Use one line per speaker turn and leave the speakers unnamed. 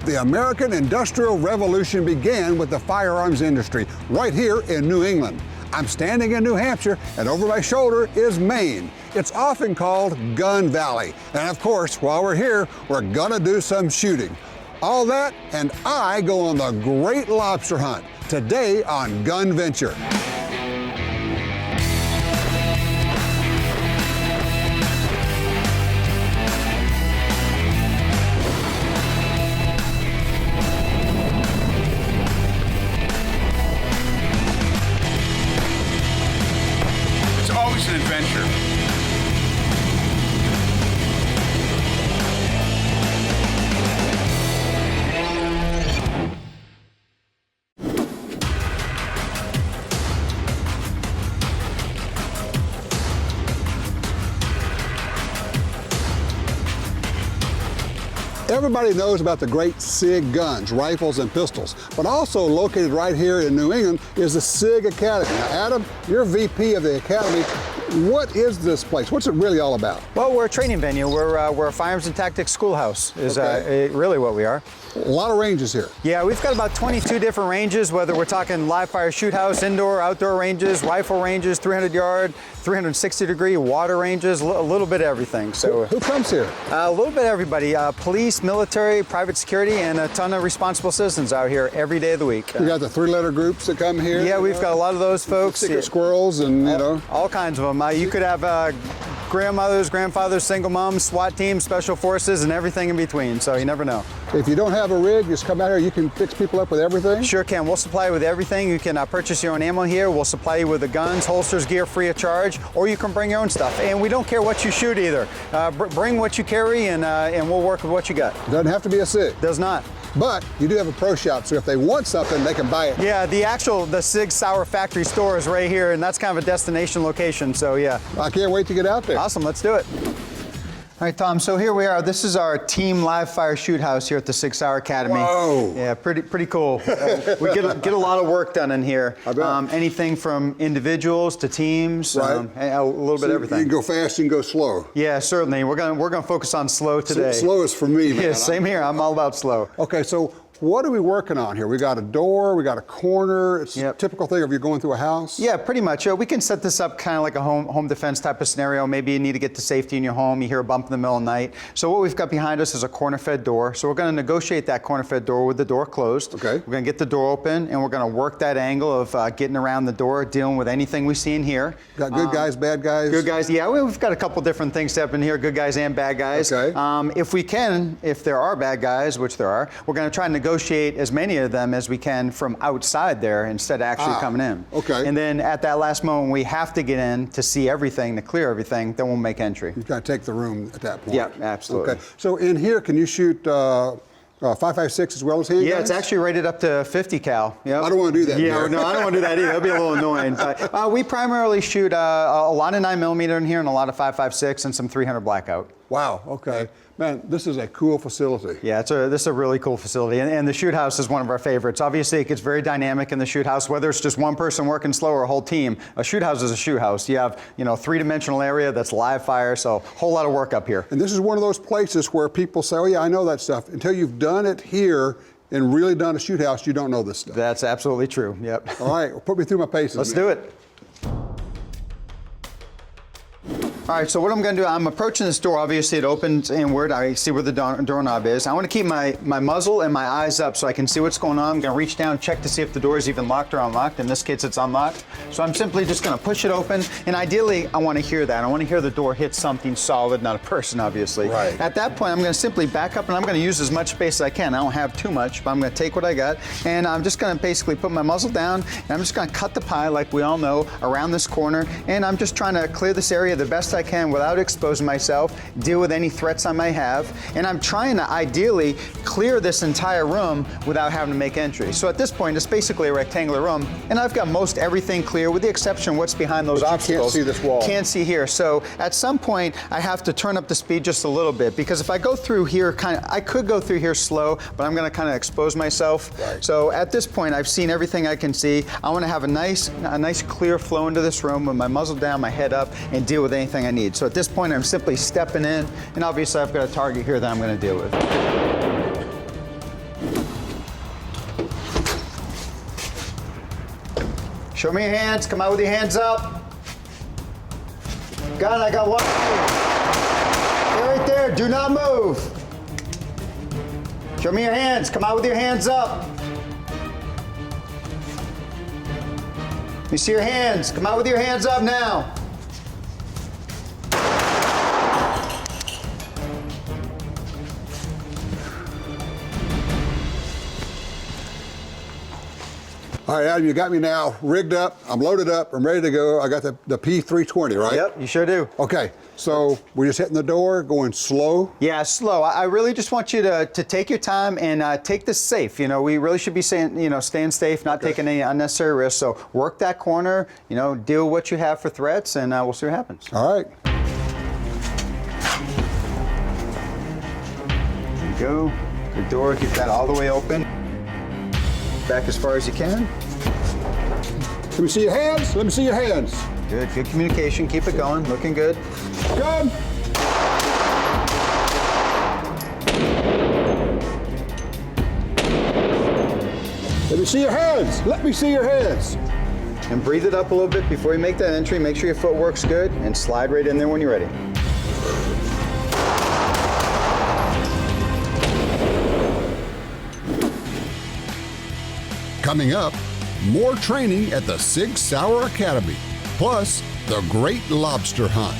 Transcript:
The American Industrial Revolution began with the firearms industry right here in New England. I'm standing in New Hampshire, and over my shoulder is Maine. It's often called Gun Valley. And of course, while we're here, we're gonna do some shooting. All that, and I go on the great lobster hunt today on GunVenture.
It's always an adventure.
Everybody knows about the great SIG guns, rifles and pistols, but also located right here in New England is the SIG Academy. Now, Adam, you're VP of the Academy. What is this place? What's it really all about?
Well, we're a training venue. We're a firearms and tactics schoolhouse is really what we are.
A lot of ranges here.
Yeah, we've got about 22 different ranges, whether we're talking live fire shoot house, indoor, outdoor ranges, rifle ranges, 300 yard, 360 degree, water ranges, a little bit of everything. So
Who comes here?
A little bit of everybody, police, military, private security, and a ton of responsible citizens out here every day of the week.
You got the three-letter groups that come here?
Yeah, we've got a lot of those folks.
Sticker squirrels and, you know.
All kinds of them. You could have grandmothers, grandfathers, single moms, SWAT teams, special forces, and everything in between, so you never know.
If you don't have a rig, just come out here, you can fix people up with everything?
Sure can. We'll supply you with everything. You can purchase your own ammo here. We'll supply you with the guns, holsters, gear free of charge, or you can bring your own stuff. And we don't care what you shoot either. Bring what you carry and we'll work with what you got.
Doesn't have to be a SIG.
Does not.
But you do have a pro shop, so if they want something, they can buy it.
Yeah, the SIG Sauer factory store is right here, and that's kind of a destination location, so yeah.
I can't wait to get out there.
Awesome, let's do it. All right, Tom, so here we are. This is our team live fire shoot house here at the SIG Sauer Academy.
Whoa.
Yeah, pretty cool. We get a lot of work done in here.
I bet.
Anything from individuals to teams,
right.
A little bit of everything.
You can go fast, you can go slow.
Yeah, certainly. We're gonna focus on slow today.
Slow is for me, man.
Yeah, same here. I'm all about slow.
Okay, so what are we working on here? We got a door, we got a corner. It's a typical thing of you going through a house?
Yeah, pretty much. We can set this up kind of like a home defense type of scenario. Maybe you need to get to safety in your home. You hear a bump in the middle of the night. So what we've got behind us is a corner-fed door. So we're going to negotiate that corner-fed door with the door closed.
Okay.
We're going to get the door open, and we're going to work that angle of getting around the door, dealing with anything we see in here.
Got good guys, bad guys?
Good guys, yeah. We've got a couple different things to happen here, good guys and bad guys.
Okay.
If there are bad guys, which there are, we're going to try and negotiate as many of them as we can from outside there instead of actually coming in.
Okay.
And then at that last moment, we have to get in to see everything, to clear everything, then we'll make entry.
You've got to take the room at that point.
Yeah, absolutely.
Okay. So in here, can you shoot 5.56 as well as handguns?
Yeah, it's actually rated up to 50 cal. Yep.
I don't want to do that.
Yeah,
Derek.
no, I don't want to do that either. That'd be a little annoying. But, we primarily shoot a lot of 9mm in here and a lot of 5.56 and some 300 blackout.
Wow, okay. Man, this is a cool facility.
Yeah, this is a really cool facility, and the shoot house is one of our favorites. Obviously, it gets very dynamic in the shoot house, whether it's just one person working slow or a whole team. A shoot house is a shoot house. You have, three-dimensional area that's live fire, so a whole lot of work up here.
And this is one of those places where people say, oh yeah, I know that stuff. Until you've done it here and really done a shoot house, you don't know this stuff.
That's absolutely true, yep.
All right, well, put me through my paces.
Let's do it. All right, so what I'm going to do, I'm approaching this door. Obviously, it opens inward. I see where the doorknob is. I want to keep my muzzle and my eyes up so I can see what's going on. I'm going to reach down, check to see if the door is even locked or unlocked. In this case, it's unlocked. So I'm simply just going to push it open, and ideally, I want to hear that. I want to hear the door hit something solid, not a person, obviously.
Right.
At that point, I'm going to simply back up, and I'm going to use as much space as I can. I don't have too much, but I'm going to take what I got, and I'm just going to basically put my muzzle down, and I'm just going to cut the pie, like we all know, around this corner, and I'm just trying to clear this area the best I can without exposing myself, deal with any threats I may have, and I'm trying to ideally clear this entire room without having to make entry. So at this point, it's basically a rectangular room, and I've got most everything clear with the exception of what's behind those obstacles.
You can't see this wall.
Can't see here. So at some point, I have to turn up the speed just a little bit, because if I go through here, I could go through here slow, but I'm going to kind of expose myself.
Right.
So at this point, I've seen everything I can see. I want to have a nice clear flow into this room with my muzzle down, my head up, and deal with anything I need. So at this point, I'm simply stepping in, and obviously I've got a target here that I'm going to deal with. Show me your hands. Come out with your hands up. Gun, I got one. Stay right there. Do not move. Show me your hands. Come out with your hands up. Let me see your hands. Come out with your hands up now.
All right, Adam, you got me now rigged up. I'm loaded up. I'm ready to go. I got the P320, right?
Yep, you sure do.
Okay, so we're just hitting the door, going slow.
Yeah, slow. I really just want you to take your time and take this safe. You know, we really should be saying, you know, staying safe, not taking any unnecessary risks. So work that corner, you know, deal with what you have for threats, and we'll see what happens.
All right.
There you go. Good door, get that all the way open. Back as far as you can.
Let me see your hands. Let me see your hands.
Good, good communication. Keep it going. Looking good.
Good. Let me see your hands. Let me see your hands.
And breathe it up a little bit before you make that entry. Make sure your footwork's good and slide right in there when you're ready.
Coming up, more training at the SIG Academy, plus the great lobster hunt.